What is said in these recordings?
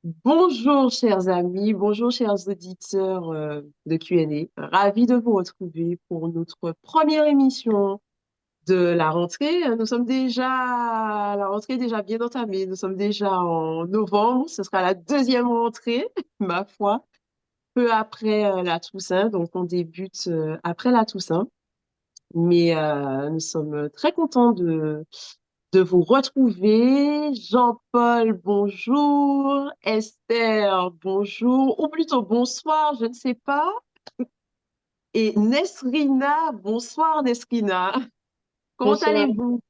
Bonjour chers amis, bonjour chers auditeurs de Q&A. Ravi de vous retrouver pour notre première émission de la rentrée. Nous sommes déjà, la rentrée est déjà bien entamée. Nous sommes déjà en novembre. Ce sera la deuxième rentrée, ma foi, peu après la Toussaint. Donc on débute après la Toussaint. Mais nous sommes très contents de vous retrouver. Jean-Paul, bonjour. Esther, bonjour. Ou plutôt bonsoir, je ne sais pas. Et Nesrina, bonsoir Nesrina. Comment Bonsoir. allez-vous?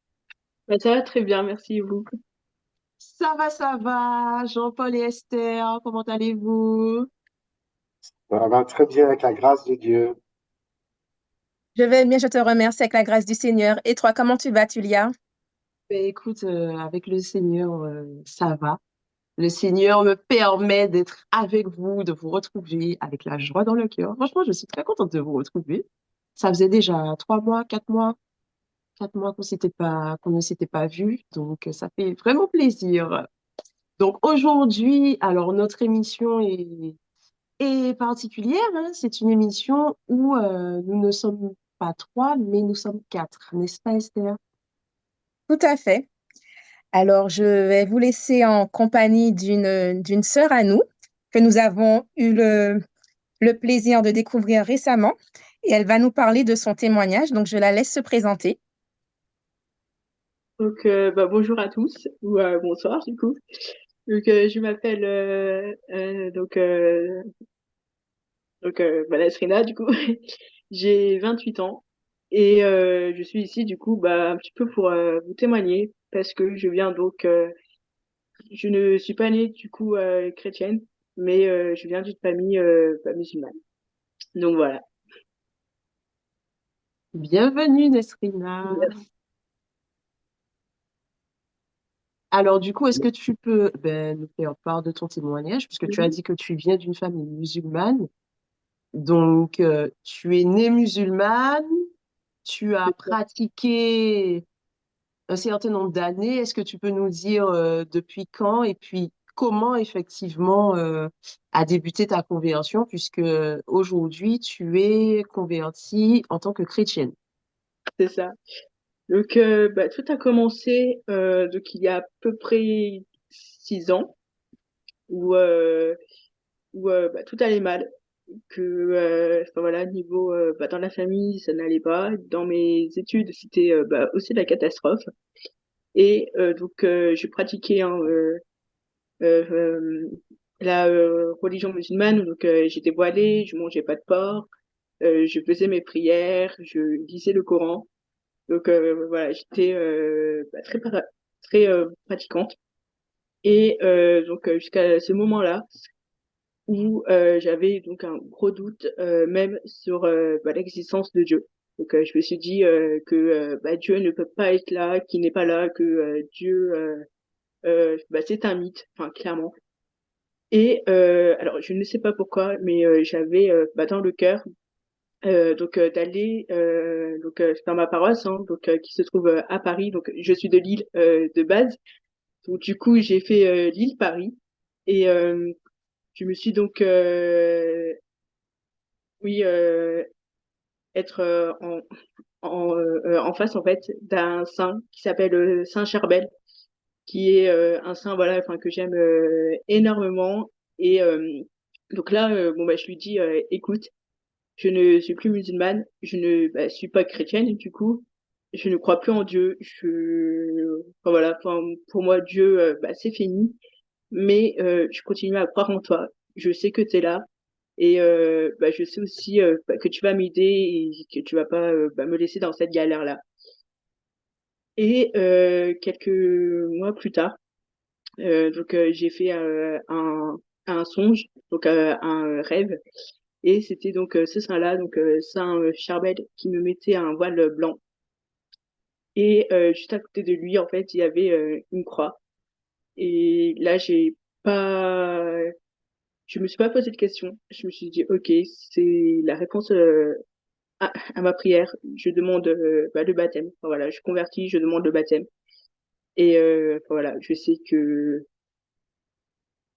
Bah, ça va très bien, merci et vous. Ça va, ça va. Jean-Paul et Esther, comment allez-vous? Ça va très bien avec la grâce de Dieu. Je vais bien, je te remercie avec la grâce du Seigneur. Et toi, comment tu vas, Tulia? Ben, écoute, avec le Seigneur, ça va. Le Seigneur me permet d'être avec vous, de vous retrouver avec la joie dans le cœur. Franchement, je suis très contente de vous retrouver. Ça faisait déjà 3 mois, 4 mois, 4 mois qu'on ne s'était pas vus, donc ça fait vraiment plaisir. Donc aujourd'hui, alors notre émission est particulière, hein. C'est une émission où nous ne sommes pas trois, mais nous sommes quatre, n'est-ce pas, Esther? Tout à fait. Alors, je vais vous laisser en compagnie d'une sœur à nous que nous avons eu le plaisir de découvrir récemment et elle va nous parler de son témoignage. Donc, je la laisse se présenter. Bonjour à tous, ou bonsoir du coup. Je m'appelle Nasrina du coup. J'ai 28 ans et je suis ici du coup un petit peu pour vous témoigner parce que je ne suis pas née du coup chrétienne, mais je viens d'une famille musulmane. Donc voilà. Bienvenue, Nesrina. Alors, du coup, est-ce que tu peux nous faire part de ton témoignage, puisque tu as Mhm. dit que tu viens d'une famille musulmane. Donc, tu es née musulmane, tu as pratiqué un certain nombre d'années. Est-ce que tu peux nous dire depuis quand et puis comment effectivement a débuté ta conversion, puisque aujourd'hui, tu es convertie en tant que chrétienne? C'est ça. Tout a commencé il y a à peu près 6 ans où, tout allait mal. Niveau dans la famille, ça n'allait pas. Dans mes études, c'était aussi la catastrophe. Et je pratiquais euh, euh, la religion musulmane. J'étais voilée, je mangeais pas de porc, je faisais mes prières, je lisais le Coran. J'étais très pratiquante. Et jusqu'à ce moment-là où j'avais donc un gros doute même sur l'existence de Dieu. Je me suis dit que Dieu ne peut pas être là, qu'il n'est pas là, que Dieu c'est un mythe, enfin clairement. Et alors je ne sais pas pourquoi, mais j'avais dans le cœur d'aller dans ma paroisse qui se trouve à Paris. Donc je suis de Lille de base. Donc du coup j'ai fait Lille-Paris et je me suis oui être en face en fait d'un saint qui s'appelle Saint Charbel, qui est un saint que j'aime énormément. Et je lui dis écoute, je ne suis plus musulmane, je ne suis pas chrétienne du coup, je ne crois plus en Dieu. Pour moi Dieu c'est fini, mais je continue à croire en toi. Je sais que tu es là. Et je sais aussi que tu vas m'aider et que tu vas pas me laisser dans cette galère-là. Et quelques mois plus tard, j'ai fait un songe, un rêve. Et c'était ce saint-là, Saint Charbel, qui me mettait un voile blanc. Et juste à côté de lui, en fait, il y avait une croix. Et là, pas, je me suis pas posé de questions. Je me suis dit, ok, c'est la réponse à ma prière. Je demande le baptême. Enfin, voilà, je convertis, je demande le baptême. Et je sais que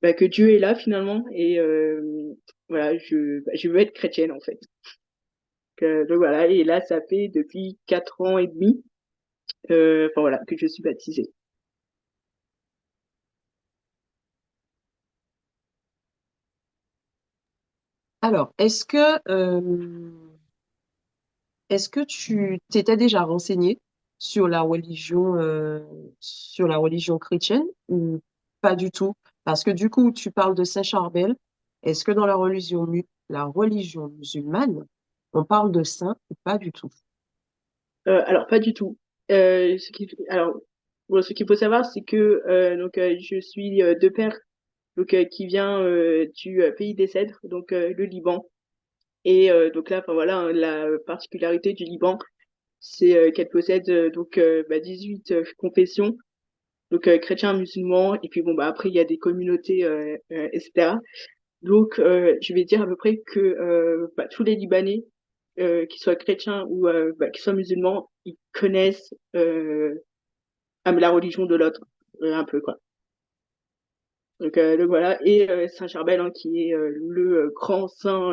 que Dieu est là finalement et voilà, je veux être chrétienne en fait. Donc voilà, et là ça fait depuis 4 ans et demi, enfin voilà, que je suis baptisée. Alors, est-ce que tu t'étais déjà renseigné sur la religion chrétienne ou pas du tout? Parce que du coup, tu parles de Saint-Charbel. Est-ce que dans la religion musulmane, on parle de saint ou pas du tout? Alors pas du tout. Alors bon, ce qu'il faut savoir, c'est que je suis de père qui vient du pays des Cèdres, donc le Liban. Et donc là, enfin voilà, hein, la particularité du Liban, c'est qu'elle possède 18 confessions, donc chrétiens, musulmans, et puis bon bah après il y a des communautés, etc. Donc je vais dire à peu près que tous les Libanais, qu'ils soient chrétiens ou qu'ils soient musulmans, ils connaissent la religion de l'autre, un peu quoi. Donc voilà, et Saint Charbel, hein, qui est le grand saint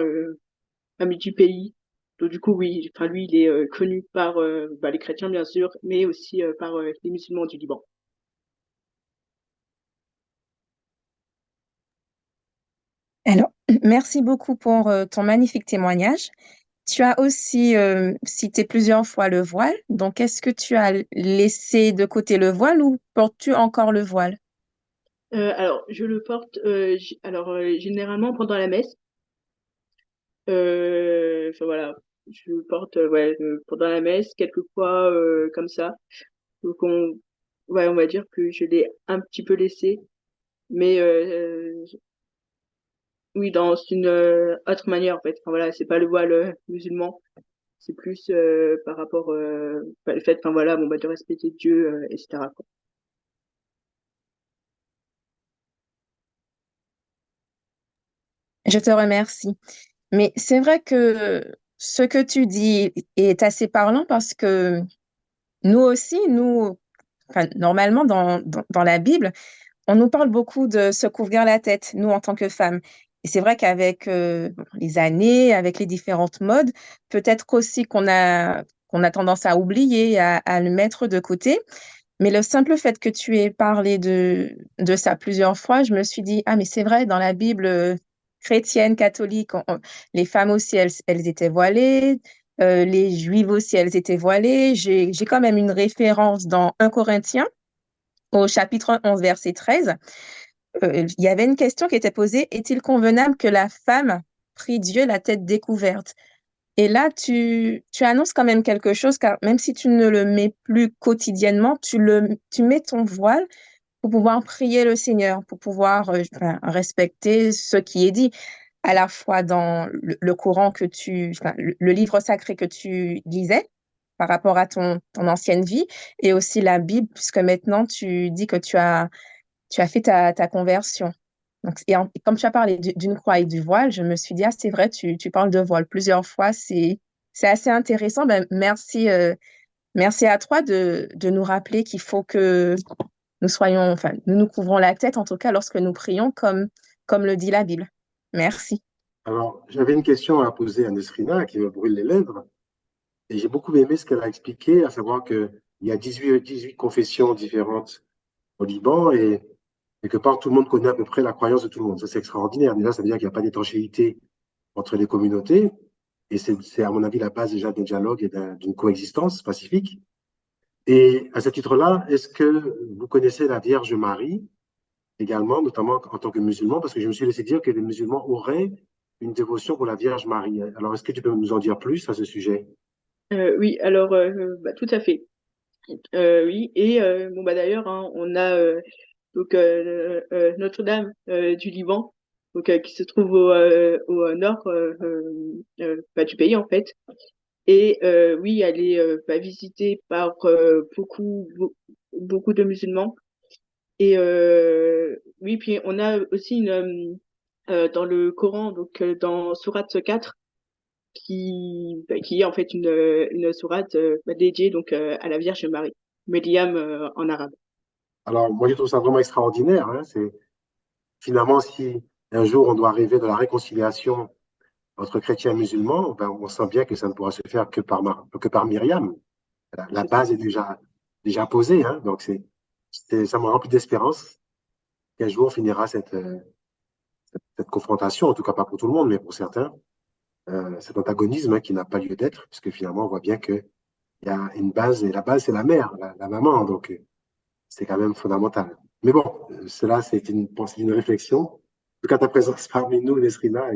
ami du pays. Donc du coup, oui, enfin lui, il est connu par les chrétiens bien sûr, mais aussi par les musulmans du Liban. Alors, merci beaucoup pour ton magnifique témoignage. Tu as aussi cité plusieurs fois le voile. Donc, est-ce que tu as laissé de côté le voile ou portes-tu encore le voile? Alors, je le porte généralement pendant la messe. Enfin voilà, je le porte pendant la messe, quelquefois comme ça. Donc on va dire que je l'ai un petit peu laissé, mais oui, dans une autre manière en fait. Enfin voilà, c'est pas le voile musulman, c'est plus par rapport le fait, enfin voilà, bon bah de respecter Dieu, etc. quoi. Je te remercie. Mais c'est vrai que ce que tu dis est assez parlant parce que nous aussi, enfin, normalement dans la Bible, on nous parle beaucoup de se couvrir la tête, nous en tant que femmes. Et c'est vrai qu'avec bon, les années, avec les différentes modes, peut-être aussi qu'on a tendance à oublier, à le mettre de côté. Mais le simple fait que tu aies parlé de ça plusieurs fois, je me suis dit, ah, mais c'est vrai, dans la Bible chrétienne, catholique, les femmes aussi, elles étaient voilées, les juives aussi, elles étaient voilées. J'ai quand même une référence dans 1 Corinthiens, au chapitre 11, verset 13. Il y avait une question qui était posée, est-il convenable que la femme prie Dieu la tête découverte? Et là, tu annonces quand même quelque chose, car même si tu ne le mets plus quotidiennement, tu mets ton voile pour pouvoir prier le Seigneur, pour pouvoir enfin, respecter ce qui est dit, à la fois dans le Coran enfin, le livre sacré que tu lisais par rapport à ton ancienne vie, et aussi la Bible, puisque maintenant tu dis que tu as fait ta conversion. Donc, et comme tu as parlé d'une croix et du voile, je me suis dit, ah, c'est vrai, tu parles de voile plusieurs fois, c'est assez intéressant. Ben, merci à toi de nous rappeler qu'il faut que nous soyons, enfin, nous nous couvrons la tête, en tout cas, lorsque nous prions, comme le dit la Bible. Merci. Alors, j'avais une question à poser à Nesrina qui me brûle les lèvres. Et j'ai beaucoup aimé ce qu'elle a expliqué, à savoir qu'il y a 18 confessions différentes au Liban et quelque part, tout le monde connaît à peu près la croyance de tout le monde. Ça, c'est extraordinaire. Déjà, ça veut dire qu'il n'y a pas d'étanchéité entre les communautés. Et c'est, à mon avis, la base déjà d'un dialogue et d'une coexistence pacifique. Et à ce titre-là, est-ce que vous connaissez la Vierge Marie également, notamment en tant que musulman? Parce que je me suis laissé dire que les musulmans auraient une dévotion pour la Vierge Marie. Alors, est-ce que tu peux nous en dire plus à ce sujet? Oui, alors tout à fait. Oui, et bon bah d'ailleurs, hein, on a Notre-Dame du Liban, qui se trouve au nord du pays en fait. Et oui, elle est visitée par beaucoup de musulmans. Et oui, puis on a aussi dans le Coran, dans Sourate 4, qui est en fait une sourate dédiée à la Vierge Marie, Médiam en arabe. Alors, moi, je trouve ça vraiment extraordinaire, hein. finalement, si un jour on doit arriver de la réconciliation entre chrétiens et musulmans, ben, on sent bien que ça ne pourra se faire que par Myriam. La C'est ça. base est déjà posée, hein, donc ça me remplit d'espérance qu'un jour on finira cette confrontation, en tout cas pas pour tout le monde, mais pour certains, cet antagonisme hein, qui n'a pas lieu d'être, puisque finalement on voit bien qu'il y a une base, et la base c'est la mère, la maman, donc c'est quand même fondamental. Mais bon, cela c'est une pensée, une réflexion. En tout cas, ta présence parmi nous, Nesrina,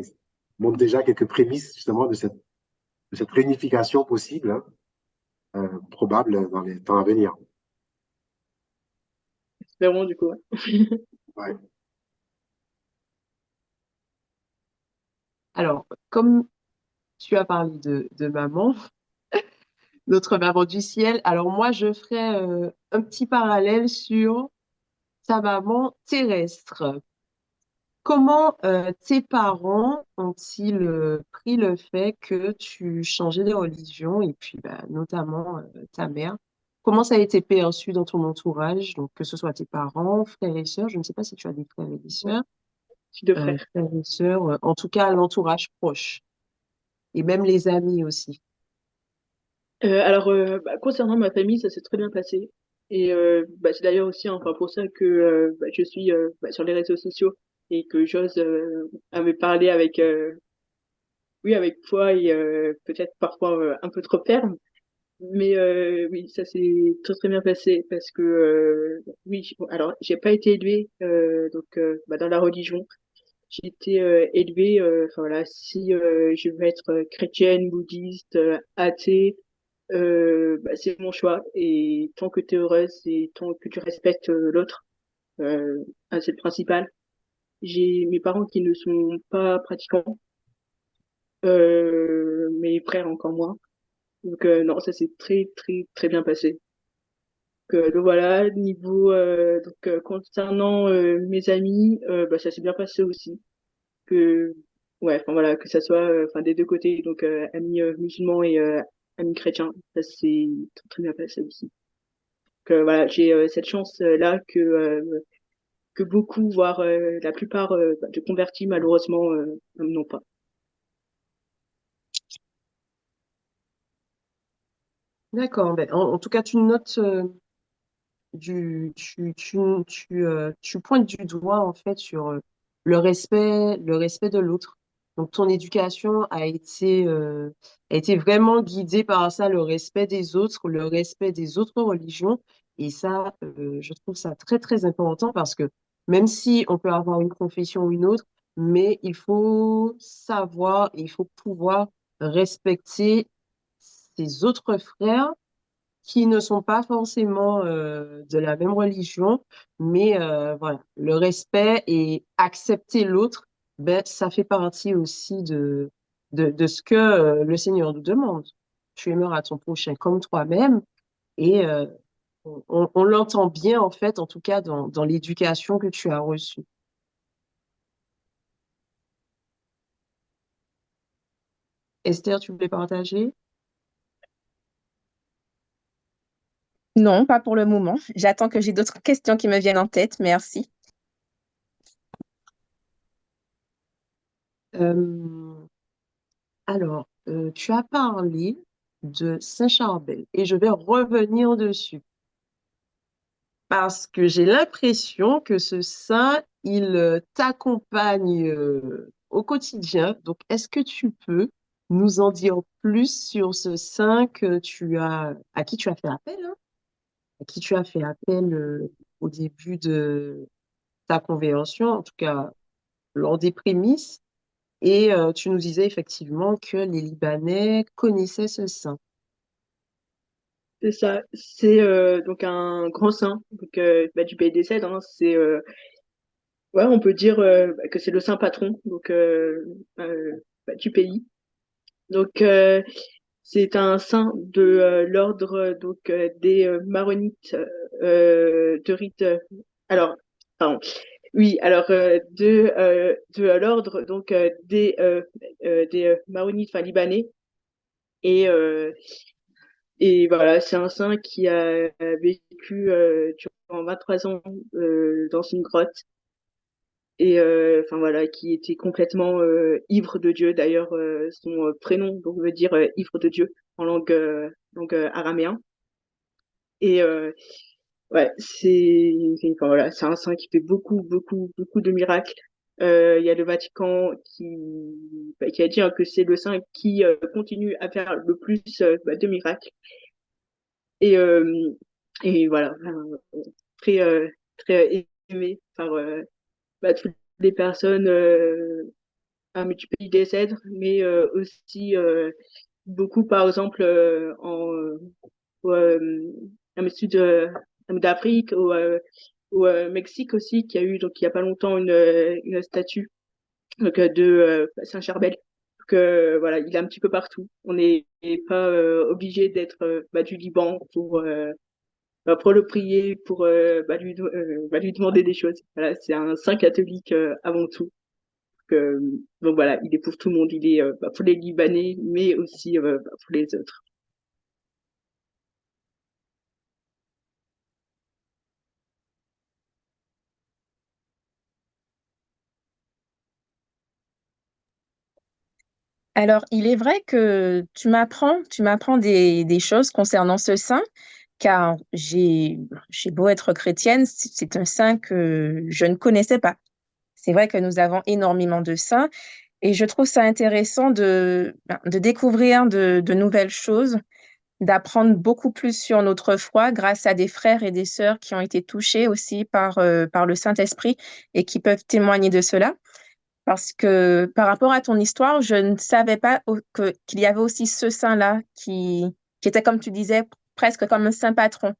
montre déjà quelques prémices justement de cette réunification possible, hein, probable dans les temps à venir. Espérons du coup. Ouais. Ouais. Alors, comme tu as parlé de maman, notre maman du ciel, alors moi, je ferais un petit parallèle sur ta maman terrestre. Comment tes parents ont-ils pris le fait que tu changeais de religion et puis bah, notamment ta mère? Comment ça a été perçu dans ton entourage, donc que ce soit tes parents, frères et sœurs, je ne sais pas si tu as des frères et des Ouais. sœurs, J'ai deux frères. frères et sœurs, en tout cas l'entourage proche et même les amis aussi. Alors, bah, concernant ma famille, ça s'est très bien passé. Et bah, c'est d'ailleurs aussi enfin, pour ça que bah, je suis bah, sur les réseaux sociaux et que j'ose à me parler avec, oui, avec foi et peut-être parfois un peu trop ferme. Mais oui, ça s'est très très bien passé parce que oui, alors j'ai pas été élevée donc bah, dans la religion. J'ai été élevée, enfin voilà, si je veux être chrétienne, bouddhiste, athée, bah, c'est mon choix. Et tant que tu es heureuse et tant que tu respectes l'autre, c'est le principal. J'ai mes parents qui ne sont pas pratiquants, mes frères encore moins. Donc non, ça s'est très très très bien passé. Donc voilà, niveau concernant mes amis, bah, ça s'est bien passé aussi. Que ouais, enfin voilà, que ça soit enfin des deux côtés, donc amis musulmans et amis chrétiens, ça s'est très, très bien passé aussi. Que voilà, j'ai cette chance là que beaucoup, voire la plupart bah, de convertis malheureusement n'ont pas. D'accord, ben, en tout cas, tu notes tu pointes du doigt en fait sur le respect de l'autre. Donc ton éducation a été vraiment guidée par ça, le respect des autres, le respect des autres religions. Et ça, je trouve ça très très important parce que même si on peut avoir une confession ou une autre, mais il faut savoir, il faut pouvoir respecter ses autres frères qui ne sont pas forcément de la même religion, mais voilà, le respect et accepter l'autre, ben, ça fait partie aussi de ce que le Seigneur nous demande. Tu aimeras ton prochain comme toi-même et on l'entend bien en fait, en tout cas dans l'éducation que tu as reçue. Esther, tu voulais partager? Non, pas pour le moment. J'attends que j'ai d'autres questions qui me viennent en tête. Merci. Euh, alors, tu as parlé de Saint-Charbel et je vais revenir dessus. Parce que j'ai l'impression que ce saint, il t'accompagne au quotidien. Donc, est-ce que tu peux nous en dire plus sur ce saint à qui tu as fait appel, hein, à qui tu as fait appel au début de ta conversion, en tout cas lors des prémices, et tu nous disais effectivement que les Libanais connaissaient ce saint. C'est ça, c'est donc un grand saint donc, bah, du pays des Cèdres. Hein, c'est ouais, on peut dire bah, que c'est le saint patron donc bah, du pays. Donc c'est un saint de l'ordre donc des maronites de rite. Alors, pardon. Oui, alors de l'ordre donc des maronites, enfin libanais. Et et voilà, c'est un saint qui a vécu durant 23 ans dans une grotte. et enfin voilà, qui était complètement ivre de Dieu. D'ailleurs, son prénom donc, veut dire ivre de Dieu en langue araméen. Et ouais, enfin, voilà, c'est un saint qui fait beaucoup, beaucoup, beaucoup de miracles. Il y a le Vatican qui a dit hein, que c'est le saint qui continue à faire le plus de miracles. Et, voilà, très, très aimé par toutes les personnes du pays des Cèdres, mais aussi beaucoup, par exemple, au sud d'Afrique, au Mexique aussi, qui a eu, donc, il n'y a pas longtemps, une statue donc, de Saint-Charbel. Donc, voilà, il est un petit peu partout. On n'est pas obligé d'être du Liban pour le prier, pour lui demander des choses. Voilà, c'est un saint catholique avant tout. Donc voilà, il est pour tout le monde. Il est pour les Libanais, mais aussi pour les autres. Alors, il est vrai que tu m'apprends des choses concernant ce saint, car j'ai beau être chrétienne, c'est un saint que je ne connaissais pas. C'est vrai que nous avons énormément de saints et je trouve ça intéressant de découvrir de nouvelles choses, d'apprendre beaucoup plus sur notre foi grâce à des frères et des sœurs qui ont été touchés aussi par le Saint-Esprit et qui peuvent témoigner de cela. Parce que par rapport à ton histoire, je ne savais pas qu'il y avait aussi ce saint-là qui était, comme tu disais, presque comme un saint patron.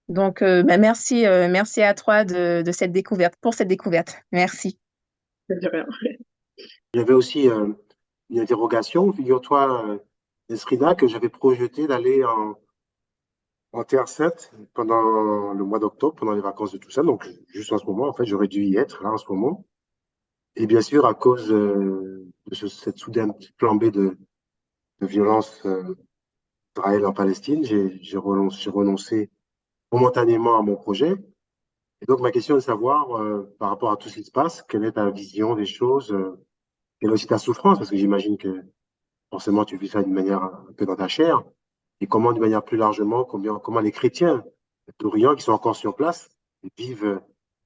Donc, merci à toi de cette découverte, pour cette découverte. Merci. De rien. Il y avait aussi une interrogation, figure-toi, Nesrina, que j'avais projeté d'aller en TR7 pendant le mois d'octobre, pendant les vacances de tout ça. Donc, juste en ce moment, en fait, j'aurais dû y être, là, en ce moment. Et bien sûr, à cause de cette soudaine flambée de violence Israël en Palestine, j'ai renoncé momentanément à mon projet. Et donc, ma question est de savoir, par rapport à tout ce qui se passe, quelle est ta vision des choses, quelle est aussi ta souffrance, parce que j'imagine que forcément, tu vis ça d'une manière un peu dans ta chair, et comment, d'une manière plus largement, comment les chrétiens d'Orient qui sont encore sur place vivent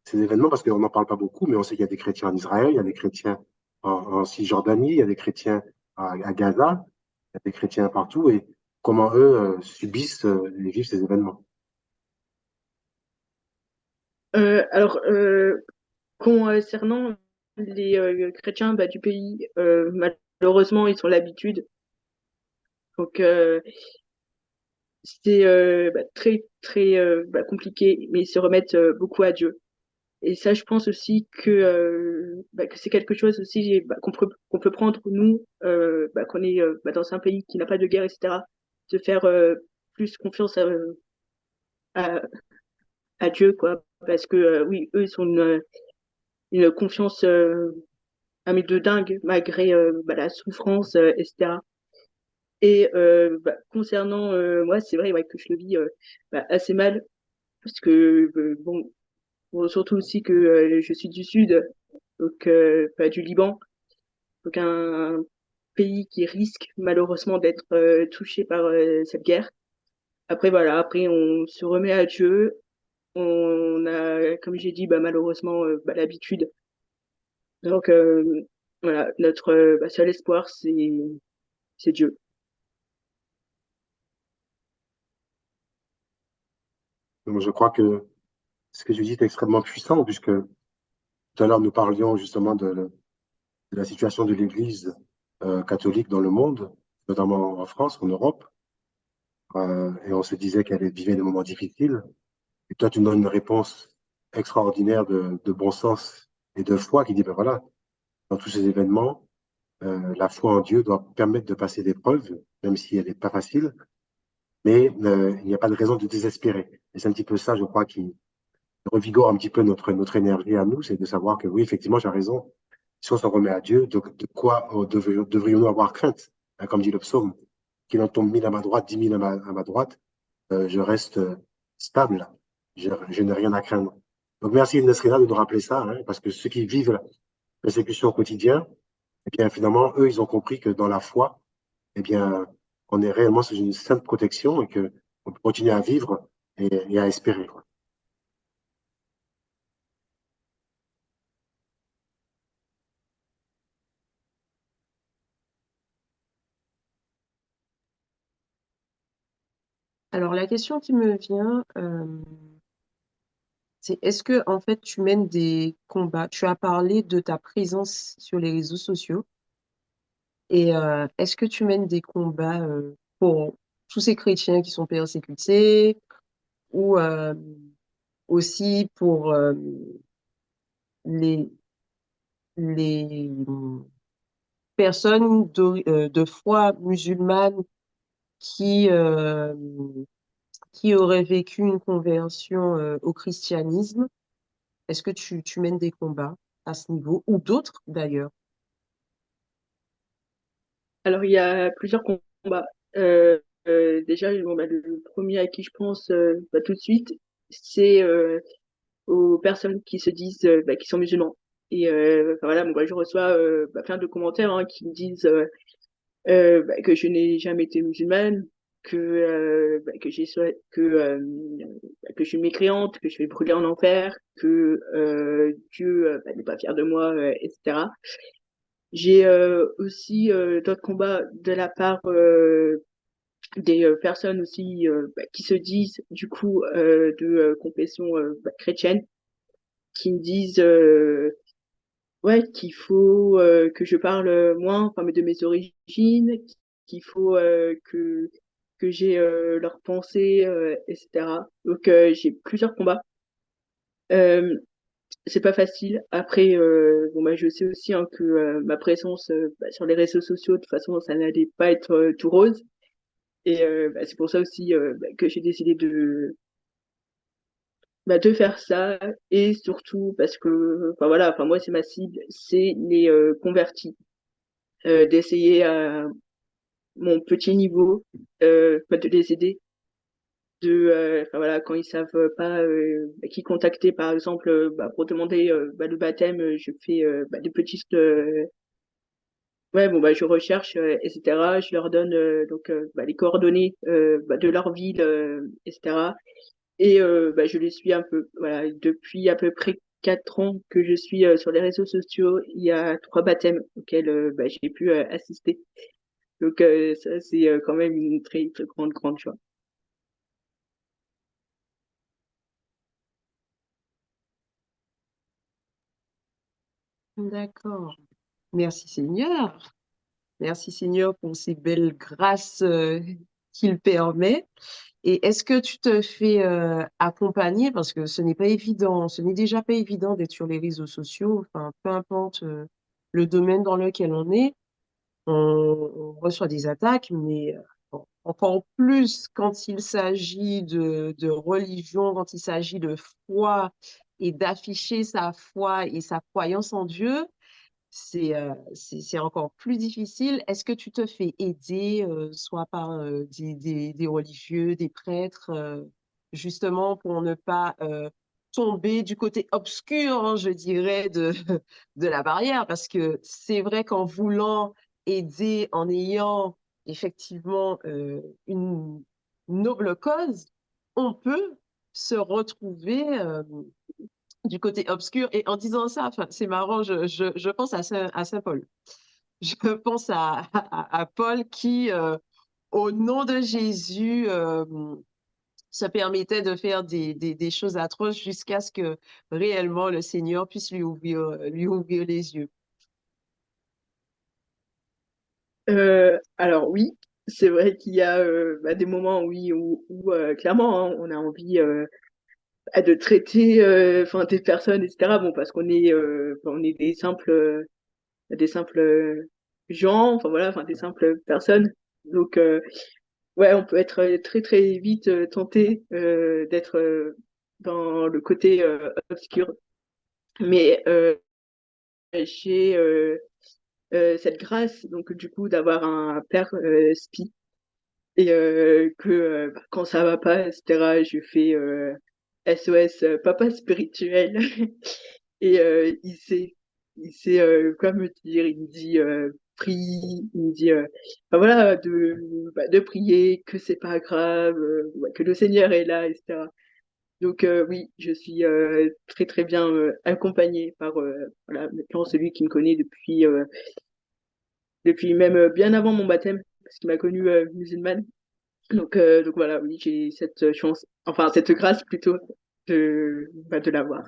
ces événements, parce qu'on n'en parle pas beaucoup, mais on sait qu'il y a des chrétiens en Israël, il y a des chrétiens en Cisjordanie, il y a des chrétiens à Gaza, il y a des chrétiens partout, et comment eux subissent et vivent ces événements. Alors, concernant les chrétiens du pays, malheureusement, ils ont l'habitude. Donc, c'est très, très compliqué, mais ils se remettent beaucoup à Dieu. Et ça, je pense aussi que c'est quelque chose aussi qu'on peut prendre, nous, qu'on est dans un pays qui n'a pas de guerre, etc., de faire plus confiance à, à Dieu, quoi. Parce que, oui, eux, ils ont une confiance de dingue, malgré la souffrance, etc. Et concernant moi, c'est vrai ouais, que je le vis assez mal, parce que, bon, surtout aussi que je suis du Sud, donc du Liban, donc un pays qui risque malheureusement d'être touché par cette guerre. Après, voilà, après on se remet à Dieu. On a, comme j'ai dit, malheureusement l'habitude. Donc voilà, notre seul espoir, c'est Dieu. Donc, je crois que ce que tu dis est extrêmement puissant, puisque tout à l'heure nous parlions justement de la situation de l'Église catholique dans le monde, notamment en France, en Europe, et on se disait qu'elle vivait des moments difficiles. Et toi, tu donnes une réponse extraordinaire de bon sens et de foi qui dit, ben voilà, dans tous ces événements, la foi en Dieu doit permettre de passer des preuves, même si elle n'est pas facile, mais il n'y a pas de raison de désespérer. Et c'est un petit peu ça, je crois, qui revigore un petit peu notre énergie à nous, c'est de savoir que oui, effectivement, j'ai raison. Si on s'en remet à Dieu, de quoi devrions-nous avoir crainte? Hein, comme dit le psaume, qu'il en tombe 1000 à ma droite, 10 000 à ma droite, je reste stable. Je n'ai rien à craindre. Donc, merci Nesrina de nous rappeler ça, hein, parce que ceux qui vivent la persécution au quotidien, eh bien, finalement, eux, ils ont compris que dans la foi, eh bien, on est réellement sous une sainte protection et que on peut continuer à vivre et à espérer, quoi. Alors, la question qui me vient, c'est est-ce que, en fait, tu mènes des combats? Tu as parlé de ta présence sur les réseaux sociaux. Et est-ce que tu mènes des combats pour tous ces chrétiens qui sont persécutés ou aussi pour les, les personnes de foi musulmane qui, euh, qui auraient vécu une conversion au christianisme? Est-ce que tu mènes des combats à ce niveau ou d'autres d'ailleurs? Alors, il y a plusieurs combats. Euh, déjà, bon, bah, le premier à qui je pense bah, tout de suite, c'est aux personnes qui se disent bah, qui sont musulmans. Et enfin, voilà, bon, bah, je reçois bah, plein de commentaires hein, qui me disent bah, que je n'ai jamais été musulmane, bah, que je suis mécréante, que je vais brûler en enfer, que Dieu bah, n'est pas fier de moi, etc. J'ai aussi d'autres combats de la part des personnes aussi bah, qui se disent du coup de confession bah, chrétienne, qui me disent ouais qu'il faut que je parle moins enfin, mais de mes origines, qu'il faut que j'ai leurs pensées, etc. Donc j'ai plusieurs combats. Euh, c'est pas facile. Après, bon bah je sais aussi hein, que ma présence bah, sur les réseaux sociaux, de toute façon, ça n'allait pas être tout rose. Et bah, c'est pour ça aussi bah, que j'ai décidé de faire ça. Et surtout parce que, enfin voilà, enfin moi c'est ma cible, c'est les convertis. D'essayer à mon petit niveau bah, de les aider enfin, voilà quand ils savent pas qui contacter par exemple bah, pour demander bah, le baptême je fais bah, des petites ouais bon bah je recherche etc je leur donne donc bah, les coordonnées bah, de leur ville etc et bah, je les suis un peu voilà depuis à peu près 4 ans que je suis sur les réseaux sociaux il y a 3 baptêmes auxquels bah, j'ai pu assister donc ça c'est quand même une très très grande joie. D'accord. Merci Seigneur. Merci Seigneur pour ces belles grâces qu'il permet. Et est-ce que tu te fais accompagner, parce que ce n'est pas évident, ce n'est déjà pas évident d'être sur les réseaux sociaux, enfin, peu importe le domaine dans lequel on est, on reçoit des attaques, mais bon, encore plus quand il s'agit de religion, quand il s'agit de foi et d'afficher sa foi et sa croyance en Dieu, c'est encore plus difficile. Est-ce que tu te fais aider, soit par des religieux, des prêtres, justement pour ne pas tomber du côté obscur, hein, je dirais, de la barrière? Parce que c'est vrai qu'en voulant aider, en ayant effectivement une noble cause, on peut se retrouver du côté obscur. Et en disant ça, enfin, c'est marrant, je pense à Saint Paul. Je pense à Paul qui, au nom de Jésus, se permettait de faire des choses atroces jusqu'à ce que réellement le Seigneur puisse lui ouvrir les yeux. Alors oui, c'est vrai qu'il y a bah, des moments oui où clairement hein, on a envie de traiter enfin des personnes etc. Bon parce on est des simples gens enfin voilà enfin des simples personnes donc ouais on peut être très très vite tenté d'être dans le côté obscur mais j'ai cette grâce donc du coup d'avoir un père et que bah, quand ça va pas, etc., je fais SOS papa spirituel. Et quoi me dire, il me dit prie, il me dit enfin, voilà de prier, que c'est pas grave, ouais, que le Seigneur est là, etc. Donc oui, je suis très très bien accompagnée par voilà maintenant celui qui me connaît depuis même bien avant mon baptême, parce qu'il m'a connue musulmane. Donc voilà, oui, j'ai cette chance, enfin cette grâce plutôt de l'avoir.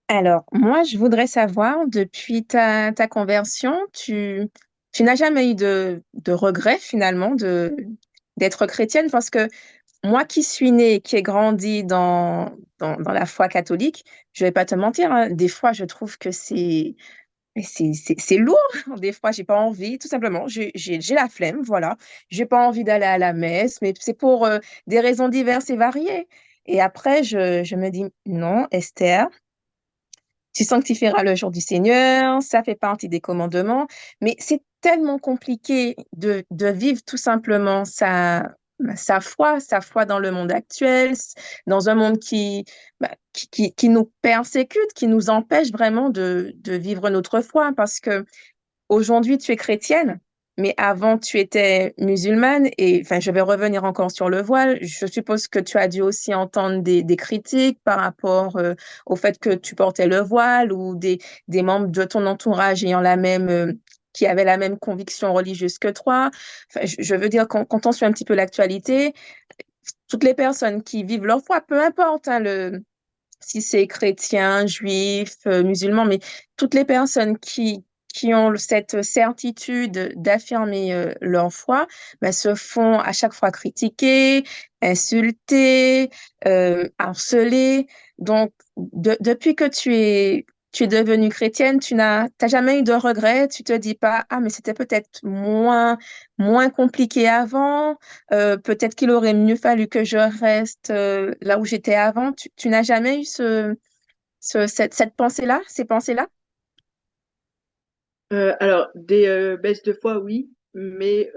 Alors, moi, je voudrais savoir, depuis ta conversion, tu n'as jamais eu de regret finalement d'être chrétienne parce que moi qui suis née, qui ai grandi dans la foi catholique, je vais pas te mentir, hein, des fois, je trouve que c'est lourd. Des fois, j'ai pas envie, tout simplement. J'ai la flemme, voilà. J'ai pas envie d'aller à la messe, mais c'est pour des raisons diverses et variées. Et après, je me dis, non, Esther, tu sanctifieras le jour du Seigneur, ça fait partie des commandements, mais c'est tellement compliqué de vivre tout simplement sa foi dans le monde actuel, dans un monde qui nous persécute, qui nous empêche vraiment de vivre notre foi, parce que aujourd'hui, tu es chrétienne, mais avant, tu étais musulmane. Et enfin, je vais revenir encore sur le voile. Je suppose que tu as dû aussi entendre des critiques par rapport au fait que tu portais le voile ou des membres de ton entourage ayant qui avaient la même conviction religieuse que toi. Enfin, je veux dire, quand on suit un petit peu l'actualité, toutes les personnes qui vivent leur foi, peu importe hein, si c'est chrétien, juif, musulman, mais toutes les personnes qui ont cette certitude d'affirmer leur foi, ben, se font à chaque fois critiquer, insulter, harceler. Donc, depuis que tu es devenue chrétienne, t'as jamais eu de regrets, tu te dis pas, ah, mais c'était peut-être moins compliqué avant, peut-être qu'il aurait mieux fallu que je reste là où j'étais avant. Tu n'as jamais eu cette pensée-là, ces pensées-là? Alors, des baisses de foi, oui, mais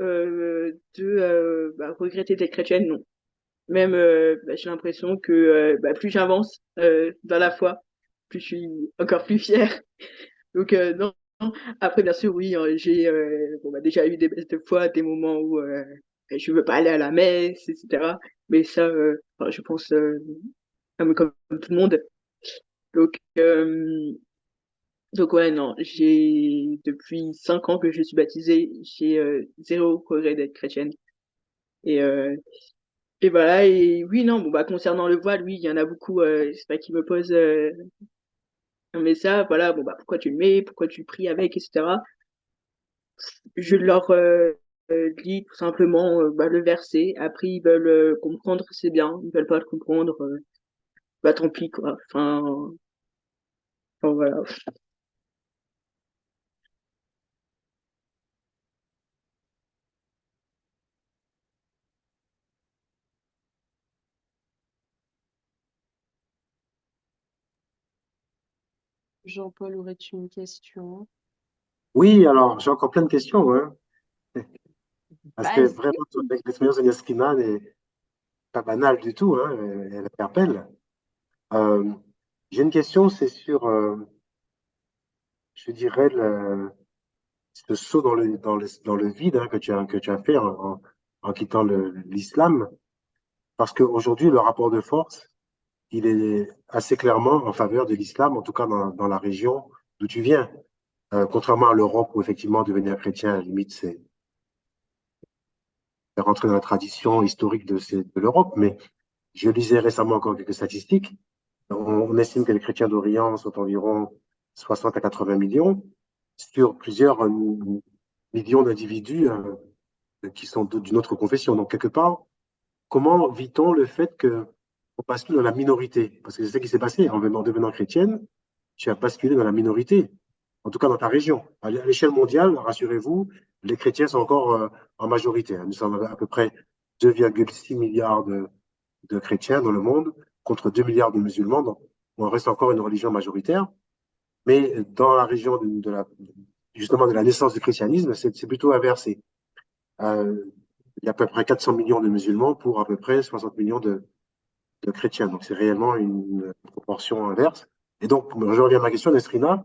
regretter d'être chrétienne, non. Même, j'ai l'impression que plus j'avance dans la foi, plus je suis encore plus fière. Donc, non. Après, bien sûr, oui, j'ai déjà eu des baisses de foi, des moments où je veux pas aller à la messe, etc. Mais ça, enfin, je pense comme tout le monde. Donc, donc ouais, non, j'ai depuis 5 ans que je suis baptisée, j'ai zéro regret d'être chrétienne. Et, euh, et voilà, et oui, non, bon, bah, concernant le voile, oui, il y en a beaucoup, c'est pas qui me posent un message, voilà, bon, bah, pourquoi tu le mets, pourquoi tu pries avec, etc. Je leur lis tout simplement le verset. Après, ils veulent comprendre, c'est bien. Ils veulent pas le comprendre, bah tant pis, quoi. Enfin, voilà. Jean-Paul, aurais-tu une question? Oui, alors j'ai encore plein de questions, hein, parce que Vas-y. vraiment, l'expérience de Nesrina n'est pas banale du tout, hein, elle interpelle. Euh, j'ai une question, c'est sur, je dirais, ce saut dans le vide hein, que tu as fait en quittant l'islam, parce qu'aujourd'hui, le rapport de force, il est assez clairement en faveur de l'islam, en tout cas dans la région d'où tu viens. Contrairement à l'Europe, où effectivement devenir chrétien, à la limite, c'est rentrer dans la tradition historique de l'Europe. Mais je lisais récemment encore quelques statistiques. On estime que les chrétiens d'Orient sont environ 60 à 80 millions sur plusieurs millions d'individus qui sont d'une autre confession. Donc, quelque part, comment vit-on le fait qu'on bascule dans la minorité? Parce que c'est ce qui s'est passé en devenant chrétienne, tu as basculé dans la minorité, en tout cas dans ta région. À l'échelle mondiale, rassurez-vous, les chrétiens sont encore en majorité. Nous sommes à peu près 2,6 milliards de chrétiens dans le monde contre 2 milliards de musulmans. Donc, on reste encore une religion majoritaire. Mais dans la région justement de la naissance du christianisme, c'est plutôt inversé. Euh, il y a à peu près 400 millions de musulmans pour à peu près 60 millions de chrétiens. Donc, c'est réellement une proportion inverse. Et donc, je reviens à ma question, Nestrina.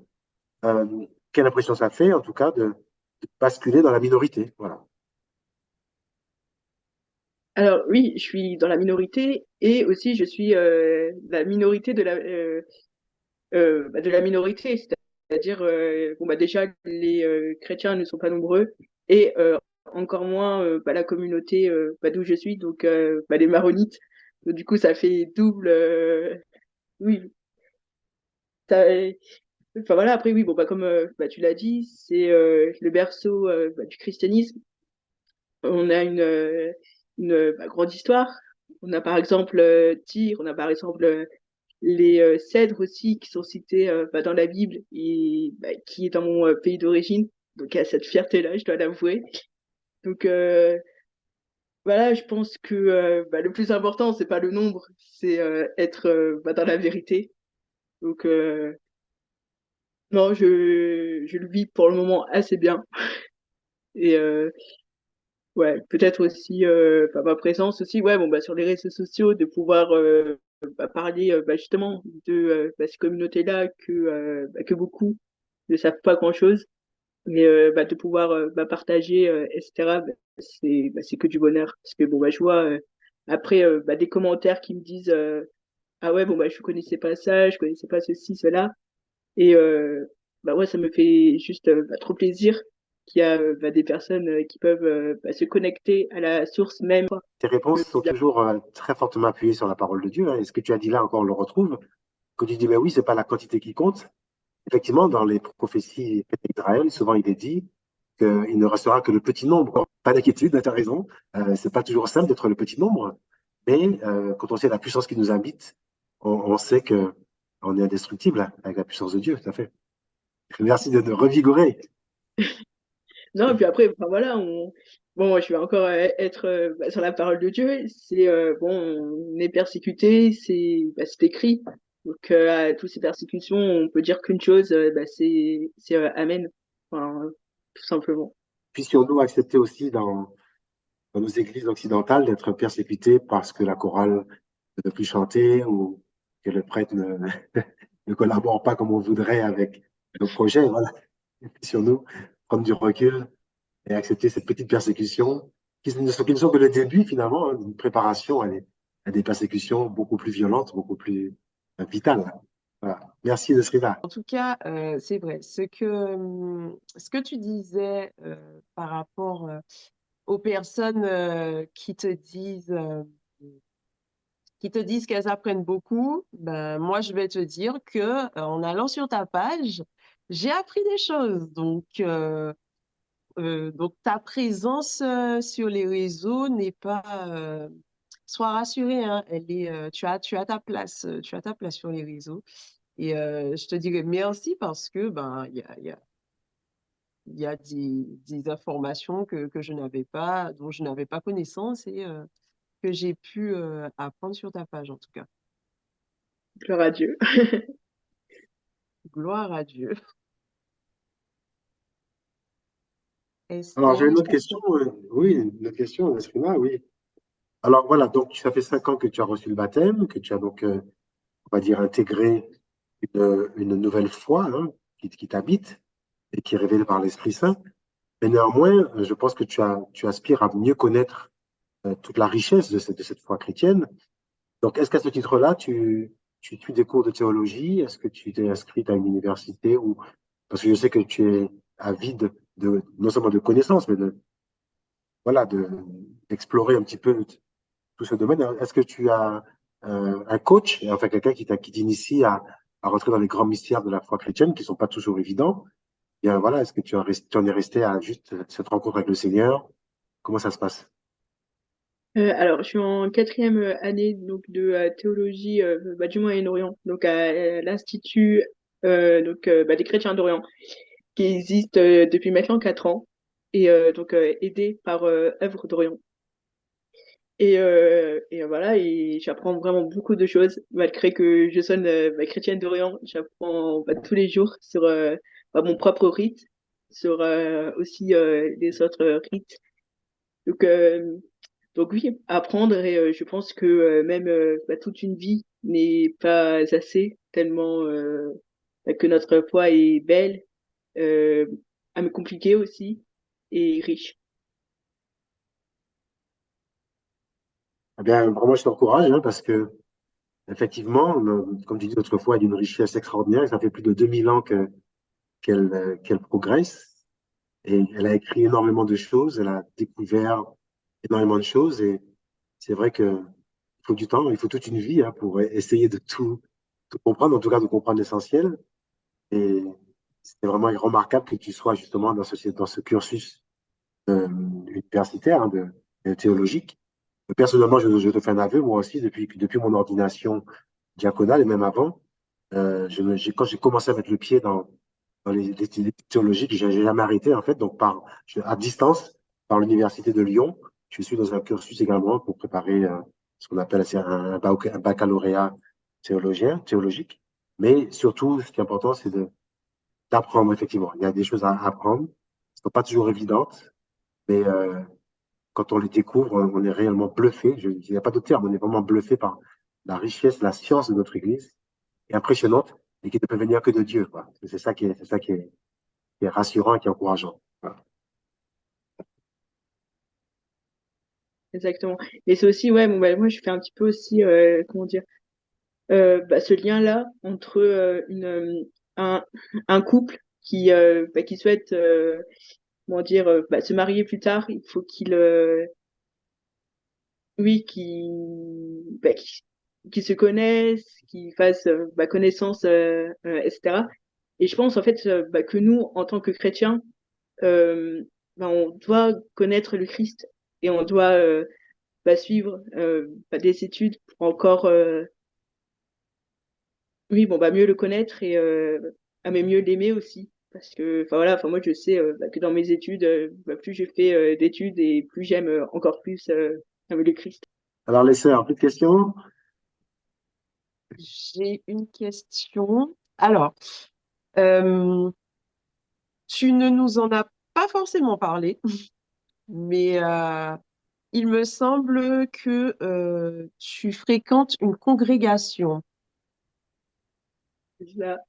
Quelle impression ça fait, en tout cas, de basculer dans la minorité? Voilà. Alors oui, je suis dans la minorité et aussi je suis la minorité de la minorité, c'est-à-dire bon bah déjà les chrétiens ne sont pas nombreux et encore moins la communauté d'où je suis donc les maronites. Donc, du coup ça fait double oui ça, enfin voilà après oui bon bah comme tu l'as dit c'est le berceau du christianisme. On a une grande histoire. On a par exemple Tyr, on a par exemple les cèdres aussi qui sont cités dans la Bible et qui est dans mon pays d'origine. Donc, il y a cette fierté-là, je dois l'avouer. Donc, voilà, je pense que le plus important, c'est pas le nombre, c'est être dans la vérité. Donc, non, je le vis pour le moment assez bien. Et ouais, peut-être aussi ma présence aussi, ouais, bon, sur les réseaux sociaux, de pouvoir parler justement de ces communautés-là que beaucoup ne savent pas grand-chose, mais de pouvoir partager, etc., c'est que du bonheur. Parce que bon, je vois après des commentaires qui me disent ah ouais, bon, je connaissais pas ça, je connaissais pas ceci, cela. Et ouais, ça me fait juste trop plaisir qu'il y a des personnes qui peuvent se connecter à la source même. Tes réponses sont toujours très fortement appuyées sur la parole de Dieu, hein. Et ce que tu as dit là encore, on le retrouve. Que tu dis, mais oui, c'est pas la quantité qui compte. Effectivement, dans les prophéties d'Israël, souvent il est dit qu'il ne restera que le petit nombre. Pas d'inquiétude, tu as raison. C'est pas toujours simple d'être le petit nombre, mais quand on sait la puissance qui nous habite, on sait que on est indestructible avec la puissance de Dieu, tout à fait. Merci de nous revigorer. Non, et puis après, enfin, voilà, bon, moi, je vais encore être sur la parole de Dieu. C'est bon, on est persécuté, c'est écrit. Donc, à toutes ces persécutions, on peut dire qu'une chose, c'est Amen. Enfin, tout simplement. Puissions-nous accepter aussi dans nos églises occidentales d'être persécutés parce que la chorale ne peut plus chanter ou que le prêtre ne collabore pas comme on voudrait avec nos projets. Voilà. Puissions-nous prendre du recul et accepter cette petite persécution qui ne sont que le début finalement, hein, d'une préparation à des persécutions beaucoup plus violentes, beaucoup plus vitales. Voilà. Merci de En tout cas, c'est vrai. Ce que tu disais par rapport aux personnes qui te disent qu'elles apprennent beaucoup, ben, moi, je vais te dire que en allant sur ta page, j'ai appris des choses. Donc ta présence sur les réseaux n'est pas. Sois rassuré, hein, tu as ta place, tu as ta place sur les réseaux. Et je te dirais merci parce que ben il y a des informations que je n'avais pas, dont je n'avais pas connaissance et que j'ai pu apprendre sur ta page en tout cas. Gloire à Dieu. Gloire à Dieu. Alors, j'ai Esther, une autre question. Oui, une autre question, Nesrina, oui. Alors, voilà, donc, ça fait 5 ans que tu as reçu le baptême, que tu as donc, on va dire, intégré une nouvelle foi, hein, qui t'habite et qui est révélée par l'Esprit Saint. Mais néanmoins, je pense que tu aspires à mieux connaître toute la richesse de cette foi chrétienne. Donc, est-ce qu'à ce titre-là, tu suis des cours de théologie? Est-ce que tu t'es inscrite à une université ou parce que je sais que tu es avide non seulement de connaissances, mais voilà, d'explorer un petit peu tout ce domaine. Est-ce que tu as un coach, enfin quelqu'un qui t'initie à rentrer dans les grands mystères de la foi chrétienne qui sont pas toujours évidents? Bien, voilà, est-ce que tu en es resté à juste cette rencontre avec le Seigneur? Comment ça se passe? Alors, je suis en quatrième année donc de théologie du Moyen-Orient, donc à l'Institut des chrétiens d'Orient, qui existe depuis maintenant 4 ans, et donc aidé par Œuvre d'Orient. Et voilà, et j'apprends vraiment beaucoup de choses, malgré que je sonne chrétienne d'Orient, j'apprends tous les jours sur mon propre rite, sur aussi les autres rites. Donc, Donc oui, apprendre et je pense que même toute une vie n'est pas assez tellement que notre foi est belle, euh, mais compliquée aussi et riche. Eh bien, vraiment, je t'encourage, hein, parce que, effectivement, comme tu dis autrefois, elle a une richesse extraordinaire. Ça fait plus de 2000 ans qu'elle progresse. Et elle a écrit énormément de choses. Elle a découvert énormément de choses. Et c'est vrai qu'il faut du temps, il faut toute une vie, hein, pour essayer de tout comprendre, en tout cas de comprendre l'essentiel. Et c'est vraiment remarquable que tu sois justement dans ce cursus universitaire, hein, théologique. Personnellement, je te fais un aveu, moi aussi, depuis mon ordination diaconale et même avant, quand j'ai commencé à mettre le pied dans les études théologiques, j'ai jamais arrêté, en fait. Donc, à distance, par l'Université de Lyon, je suis dans un cursus également pour préparer ce qu'on appelle un baccalauréat théologique. Mais surtout, ce qui est important, c'est d'apprendre, effectivement. Il y a des choses à apprendre. Elles ne sont pas toujours évidentes, mais quand on les découvre, on est réellement bluffé. Il n'y a pas d'autre terme, on est vraiment bluffé par la richesse, la science de notre Église, qui est impressionnante et qui ne peut venir que de Dieu, quoi. C'est ça qui est rassurant et qui est encourageant. Voilà. Exactement. Et c'est aussi, ouais, bon, moi je fais un petit peu aussi, comment dire, ce lien-là entre un, un couple qui souhaite, comment dire, se marier plus tard. Il faut qu'il, oui, qui se connaissent, qui fassent connaissance, etc. Et je pense en fait que nous, en tant que chrétiens, euh, on doit connaître le Christ et on doit suivre des études pour encore oui bon mieux le connaître et mais mieux l'aimer aussi parce que enfin voilà enfin moi je sais que dans mes études plus je fais d'études et plus j'aime encore plus le Christ. Alors, les sœurs, plus de questions? J'ai une question. Alors, euh, tu ne nous en as pas forcément parlé, mais il me semble que tu fréquentes une congrégation. Là,